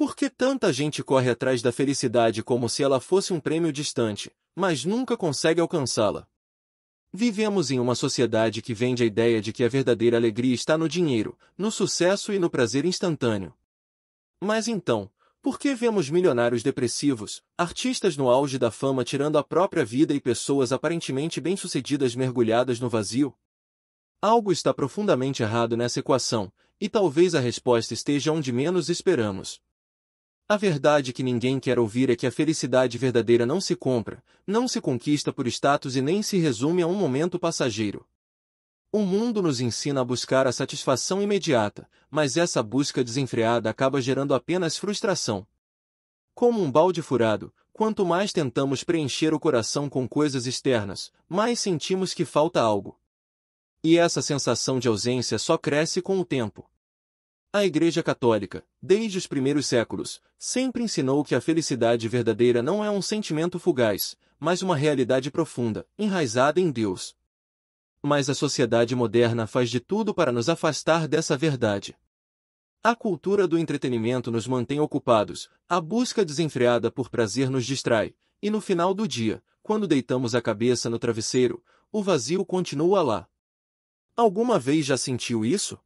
Por que tanta gente corre atrás da felicidade como se ela fosse um prêmio distante, mas nunca consegue alcançá-la? Vivemos em uma sociedade que vende a ideia de que a verdadeira alegria está no dinheiro, no sucesso e no prazer instantâneo. Mas então, por que vemos milionários depressivos, artistas no auge da fama tirando a própria vida e pessoas aparentemente bem-sucedidas mergulhadas no vazio? Algo está profundamente errado nessa equação, e talvez a resposta esteja onde menos esperamos. A verdade que ninguém quer ouvir é que a felicidade verdadeira não se compra, não se conquista por status e nem se resume a um momento passageiro. O mundo nos ensina a buscar a satisfação imediata, mas essa busca desenfreada acaba gerando apenas frustração. Como um balde furado, quanto mais tentamos preencher o coração com coisas externas, mais sentimos que falta algo. E essa sensação de ausência só cresce com o tempo. A Igreja Católica, desde os primeiros séculos, sempre ensinou que a felicidade verdadeira não é um sentimento fugaz, mas uma realidade profunda, enraizada em Deus. Mas a sociedade moderna faz de tudo para nos afastar dessa verdade. A cultura do entretenimento nos mantém ocupados, a busca desenfreada por prazer nos distrai, e no final do dia, quando deitamos a cabeça no travesseiro, o vazio continua lá. Alguma vez já sentiu isso?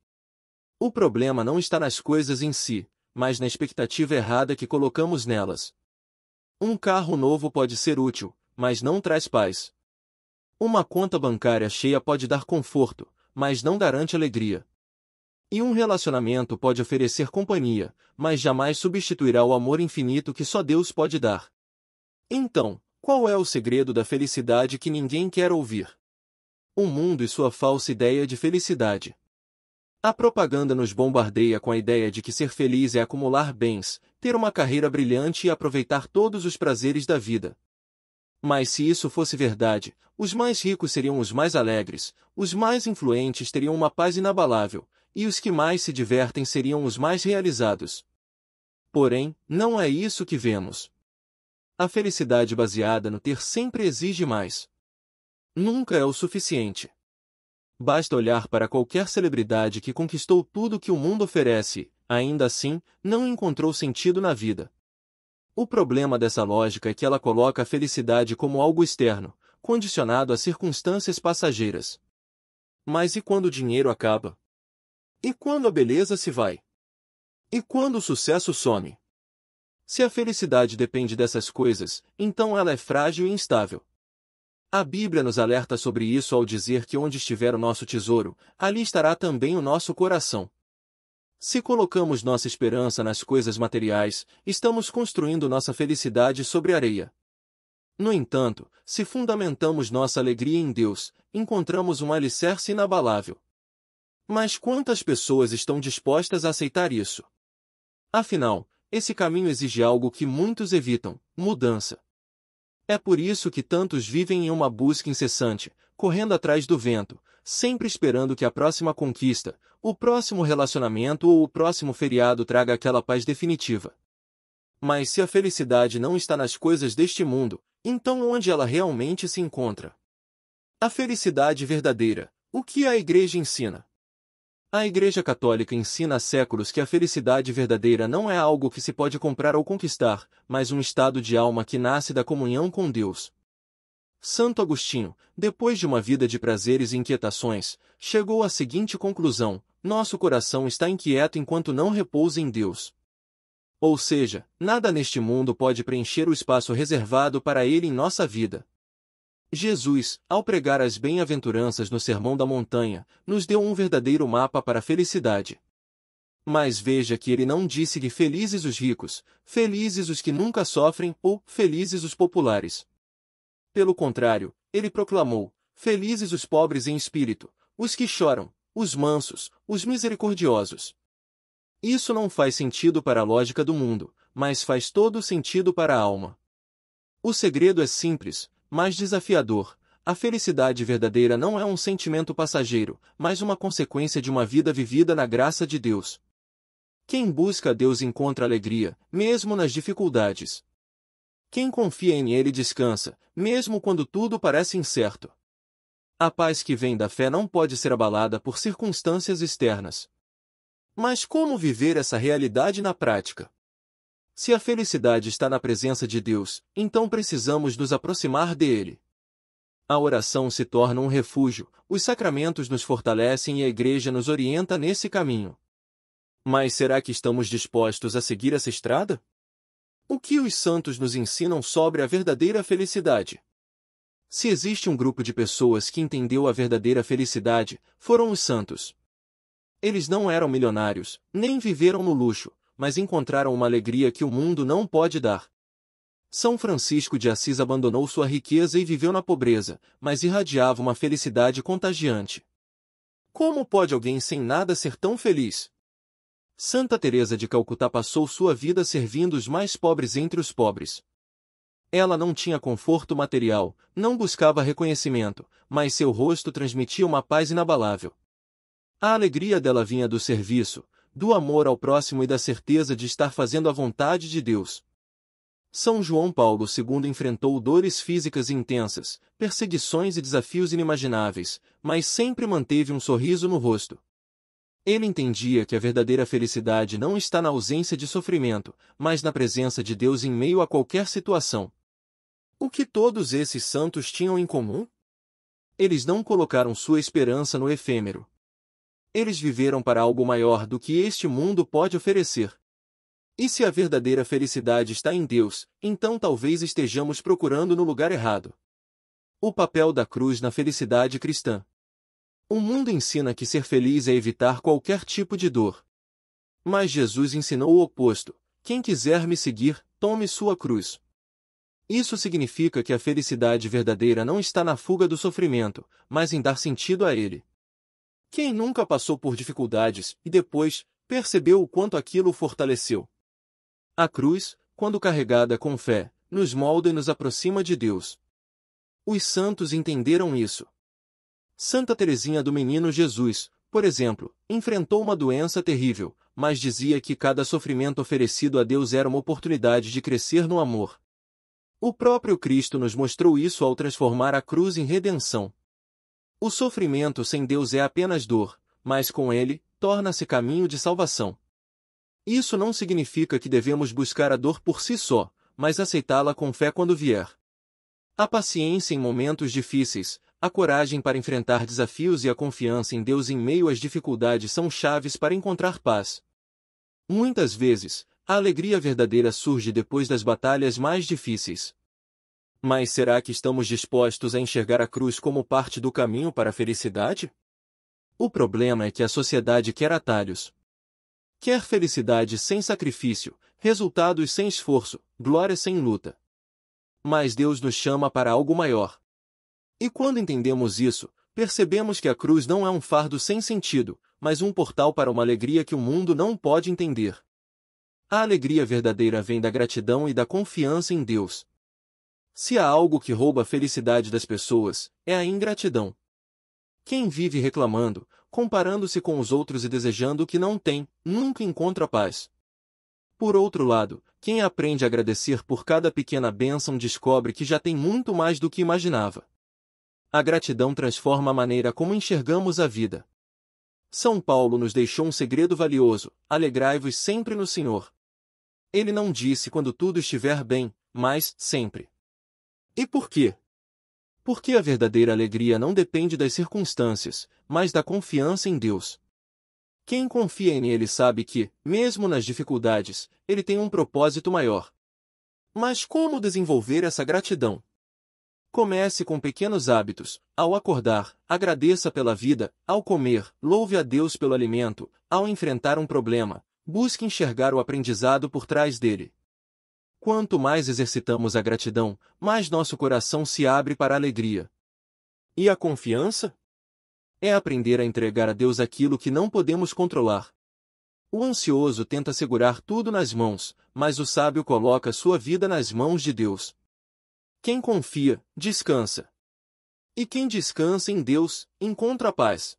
O problema não está nas coisas em si, mas na expectativa errada que colocamos nelas. Um carro novo pode ser útil, mas não traz paz. Uma conta bancária cheia pode dar conforto, mas não garante alegria. E um relacionamento pode oferecer companhia, mas jamais substituirá o amor infinito que só Deus pode dar. Então, qual é o segredo da felicidade que ninguém quer ouvir? O mundo e sua falsa ideia de felicidade. A propaganda nos bombardeia com a ideia de que ser feliz é acumular bens, ter uma carreira brilhante e aproveitar todos os prazeres da vida. Mas se isso fosse verdade, os mais ricos seriam os mais alegres, os mais influentes teriam uma paz inabalável, e os que mais se divertem seriam os mais realizados. Porém, não é isso que vemos. A felicidade baseada no ter sempre exige mais. Nunca é o suficiente. Basta olhar para qualquer celebridade que conquistou tudo que o mundo oferece, ainda assim, não encontrou sentido na vida. O problema dessa lógica é que ela coloca a felicidade como algo externo, condicionado a circunstâncias passageiras. Mas e quando o dinheiro acaba? E quando a beleza se vai? E quando o sucesso some? Se a felicidade depende dessas coisas, então ela é frágil e instável. A Bíblia nos alerta sobre isso ao dizer que onde estiver o nosso tesouro, ali estará também o nosso coração. Se colocamos nossa esperança nas coisas materiais, estamos construindo nossa felicidade sobre areia. No entanto, se fundamentamos nossa alegria em Deus, encontramos um alicerce inabalável. Mas quantas pessoas estão dispostas a aceitar isso? Afinal, esse caminho exige algo que muitos evitam: mudança. É por isso que tantos vivem em uma busca incessante, correndo atrás do vento, sempre esperando que a próxima conquista, o próximo relacionamento ou o próximo feriado traga aquela paz definitiva. Mas se a felicidade não está nas coisas deste mundo, então onde ela realmente se encontra? A felicidade verdadeira, o que a Igreja ensina? A Igreja Católica ensina há séculos que a felicidade verdadeira não é algo que se pode comprar ou conquistar, mas um estado de alma que nasce da comunhão com Deus. Santo Agostinho, depois de uma vida de prazeres e inquietações, chegou à seguinte conclusão: nosso coração está inquieto enquanto não repousa em Deus. Ou seja, nada neste mundo pode preencher o espaço reservado para ele em nossa vida. Jesus, ao pregar as bem-aventuranças no Sermão da Montanha, nos deu um verdadeiro mapa para a felicidade. Mas veja que ele não disse que felizes os ricos, felizes os que nunca sofrem ou felizes os populares. Pelo contrário, ele proclamou: felizes os pobres em espírito, os que choram, os mansos, os misericordiosos. Isso não faz sentido para a lógica do mundo, mas faz todo sentido para a alma. O segredo é simples, mas desafiador: a felicidade verdadeira não é um sentimento passageiro, mas uma consequência de uma vida vivida na graça de Deus. Quem busca a Deus encontra alegria, mesmo nas dificuldades. Quem confia em Ele descansa, mesmo quando tudo parece incerto. A paz que vem da fé não pode ser abalada por circunstâncias externas. Mas como viver essa realidade na prática? Se a felicidade está na presença de Deus, então precisamos nos aproximar dele. A oração se torna um refúgio, os sacramentos nos fortalecem e a Igreja nos orienta nesse caminho. Mas será que estamos dispostos a seguir essa estrada? O que os santos nos ensinam sobre a verdadeira felicidade? Se existe um grupo de pessoas que entendeu a verdadeira felicidade, foram os santos. Eles não eram milionários, nem viveram no luxo, mas encontraram uma alegria que o mundo não pode dar. São Francisco de Assis abandonou sua riqueza e viveu na pobreza, mas irradiava uma felicidade contagiante. Como pode alguém sem nada ser tão feliz? Santa Teresa de Calcutá passou sua vida servindo os mais pobres entre os pobres. Ela não tinha conforto material, não buscava reconhecimento, mas seu rosto transmitia uma paz inabalável. A alegria dela vinha do serviço, do amor ao próximo e da certeza de estar fazendo a vontade de Deus. São João Paulo II enfrentou dores físicas intensas, perseguições e desafios inimagináveis, mas sempre manteve um sorriso no rosto. Ele entendia que a verdadeira felicidade não está na ausência de sofrimento, mas na presença de Deus em meio a qualquer situação. O que todos esses santos tinham em comum? Eles não colocaram sua esperança no efêmero. Eles viveram para algo maior do que este mundo pode oferecer. E se a verdadeira felicidade está em Deus, então talvez estejamos procurando no lugar errado. O papel da cruz na felicidade cristã. O mundo ensina que ser feliz é evitar qualquer tipo de dor. Mas Jesus ensinou o oposto: quem quiser me seguir, tome sua cruz. Isso significa que a felicidade verdadeira não está na fuga do sofrimento, mas em dar sentido a ele. Quem nunca passou por dificuldades e depois percebeu o quanto aquilo o fortaleceu? A cruz, quando carregada com fé, nos molda e nos aproxima de Deus. Os santos entenderam isso. Santa Teresinha do Menino Jesus, por exemplo, enfrentou uma doença terrível, mas dizia que cada sofrimento oferecido a Deus era uma oportunidade de crescer no amor. O próprio Cristo nos mostrou isso ao transformar a cruz em redenção. O sofrimento sem Deus é apenas dor, mas com ele, torna-se caminho de salvação. Isso não significa que devemos buscar a dor por si só, mas aceitá-la com fé quando vier. A paciência em momentos difíceis, a coragem para enfrentar desafios e a confiança em Deus em meio às dificuldades são chaves para encontrar paz. Muitas vezes, a alegria verdadeira surge depois das batalhas mais difíceis. Mas será que estamos dispostos a enxergar a cruz como parte do caminho para a felicidade? O problema é que a sociedade quer atalhos. Quer felicidade sem sacrifício, resultados sem esforço, glória sem luta. Mas Deus nos chama para algo maior. E quando entendemos isso, percebemos que a cruz não é um fardo sem sentido, mas um portal para uma alegria que o mundo não pode entender. A alegria verdadeira vem da gratidão e da confiança em Deus. Se há algo que rouba a felicidade das pessoas, é a ingratidão. Quem vive reclamando, comparando-se com os outros e desejando o que não tem, nunca encontra paz. Por outro lado, quem aprende a agradecer por cada pequena bênção descobre que já tem muito mais do que imaginava. A gratidão transforma a maneira como enxergamos a vida. São Paulo nos deixou um segredo valioso: alegrai-vos sempre no Senhor. Ele não disse quando tudo estiver bem, mas sempre. E por quê? Porque a verdadeira alegria não depende das circunstâncias, mas da confiança em Deus. Quem confia nele sabe que, mesmo nas dificuldades, ele tem um propósito maior. Mas como desenvolver essa gratidão? Comece com pequenos hábitos. Ao acordar, agradeça pela vida; ao comer, louve a Deus pelo alimento; ao enfrentar um problema, busque enxergar o aprendizado por trás dele. Quanto mais exercitamos a gratidão, mais nosso coração se abre para a alegria. E a confiança? É aprender a entregar a Deus aquilo que não podemos controlar. O ansioso tenta segurar tudo nas mãos, mas o sábio coloca sua vida nas mãos de Deus. Quem confia, descansa. E quem descansa em Deus, encontra paz.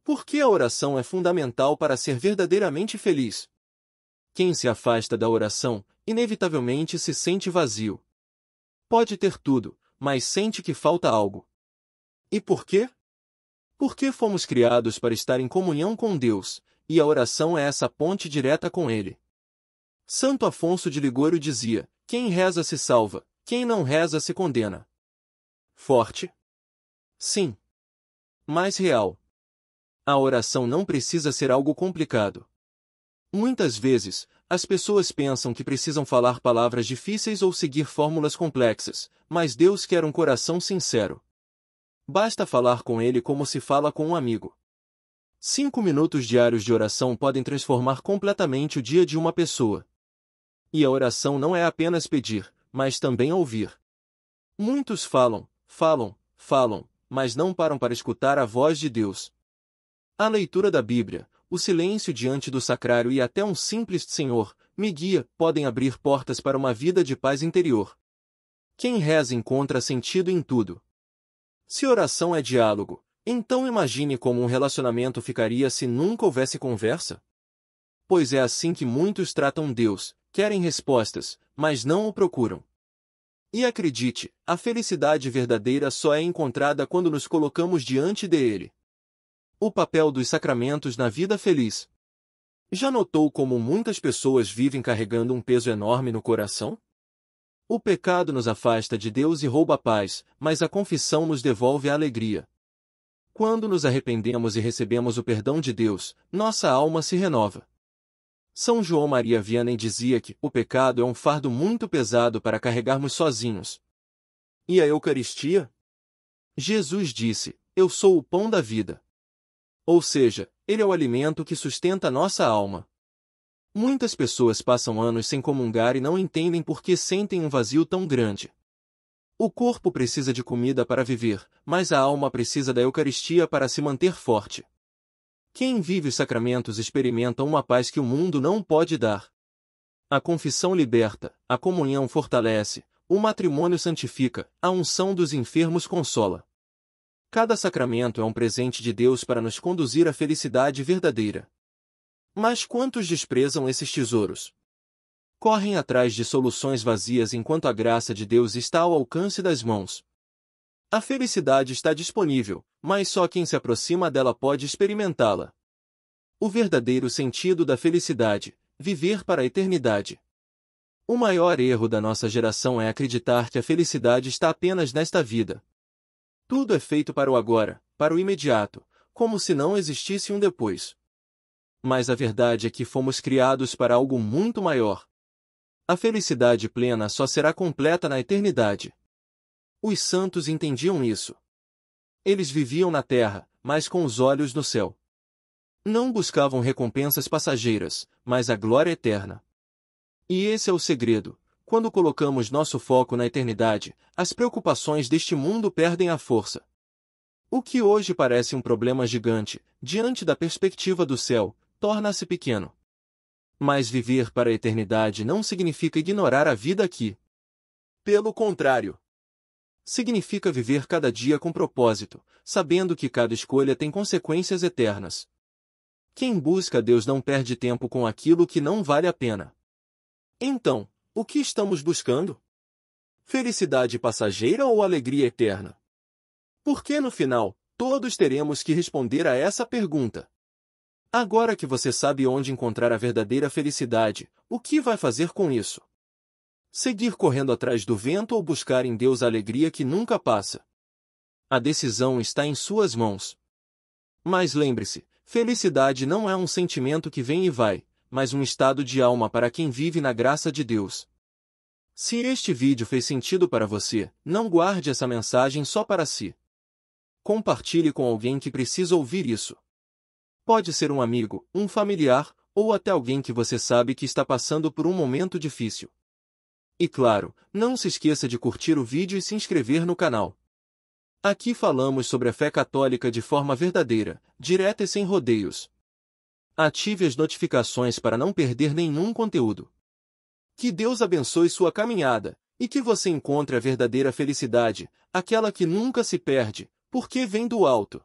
Por que a oração é fundamental para ser verdadeiramente feliz? Quem se afasta da oração, inevitavelmente se sente vazio. Pode ter tudo, mas sente que falta algo. E por quê? Porque fomos criados para estar em comunhão com Deus, e a oração é essa ponte direta com Ele. Santo Afonso de Ligório dizia: quem reza se salva, quem não reza se condena. Forte? Sim. Mas real. A oração não precisa ser algo complicado. Muitas vezes, as pessoas pensam que precisam falar palavras difíceis ou seguir fórmulas complexas, mas Deus quer um coração sincero. Basta falar com Ele como se fala com um amigo. 5 minutos diários de oração podem transformar completamente o dia de uma pessoa. E a oração não é apenas pedir, mas também ouvir. Muitos falam, mas não param para escutar a voz de Deus. A leitura da Bíblia, o silêncio diante do sacrário e até um simples Senhor, me guia, podem abrir portas para uma vida de paz interior. Quem reza encontra sentido em tudo. Se oração é diálogo, então imagine como um relacionamento ficaria se nunca houvesse conversa. Pois é assim que muitos tratam Deus, querem respostas, mas não o procuram. E acredite, a felicidade verdadeira só é encontrada quando nos colocamos diante dele. O papel dos sacramentos na vida feliz. Já notou como muitas pessoas vivem carregando um peso enorme no coração? O pecado nos afasta de Deus e rouba a paz, mas a confissão nos devolve a alegria. Quando nos arrependemos e recebemos o perdão de Deus, nossa alma se renova. São João Maria Vianney dizia que o pecado é um fardo muito pesado para carregarmos sozinhos. E a Eucaristia? Jesus disse: eu sou o pão da vida. Ou seja, ele é o alimento que sustenta nossa alma. Muitas pessoas passam anos sem comungar e não entendem por que sentem um vazio tão grande. O corpo precisa de comida para viver, mas a alma precisa da Eucaristia para se manter forte. Quem vive os sacramentos experimenta uma paz que o mundo não pode dar. A confissão liberta, a comunhão fortalece, o matrimônio santifica, a unção dos enfermos consola. Cada sacramento é um presente de Deus para nos conduzir à felicidade verdadeira. Mas quantos desprezam esses tesouros? Correm atrás de soluções vazias enquanto a graça de Deus está ao alcance das mãos. A felicidade está disponível, mas só quem se aproxima dela pode experimentá-la. O verdadeiro sentido da felicidade: viver para a eternidade. O maior erro da nossa geração é acreditar que a felicidade está apenas nesta vida. Tudo é feito para o agora, para o imediato, como se não existisse um depois. Mas a verdade é que fomos criados para algo muito maior. A felicidade plena só será completa na eternidade. Os santos entendiam isso. Eles viviam na terra, mas com os olhos no céu. Não buscavam recompensas passageiras, mas a glória eterna. E esse é o segredo: quando colocamos nosso foco na eternidade, as preocupações deste mundo perdem a força. O que hoje parece um problema gigante, diante da perspectiva do céu, torna-se pequeno. Mas viver para a eternidade não significa ignorar a vida aqui. Pelo contrário. Significa viver cada dia com propósito, sabendo que cada escolha tem consequências eternas. Quem busca Deus não perde tempo com aquilo que não vale a pena. Então, o que estamos buscando? Felicidade passageira ou alegria eterna? Porque no final, todos teremos que responder a essa pergunta. Agora que você sabe onde encontrar a verdadeira felicidade, o que vai fazer com isso? Seguir correndo atrás do vento ou buscar em Deus a alegria que nunca passa? A decisão está em suas mãos. Mas lembre-se, felicidade não é um sentimento que vem e vai, mas um estado de alma para quem vive na graça de Deus. Se este vídeo fez sentido para você, não guarde essa mensagem só para si. Compartilhe com alguém que precisa ouvir isso. Pode ser um amigo, um familiar, ou até alguém que você sabe que está passando por um momento difícil. E claro, não se esqueça de curtir o vídeo e se inscrever no canal. Aqui falamos sobre a fé católica de forma verdadeira, direta e sem rodeios. Ative as notificações para não perder nenhum conteúdo. Que Deus abençoe sua caminhada, e que você encontre a verdadeira felicidade, aquela que nunca se perde, porque vem do alto.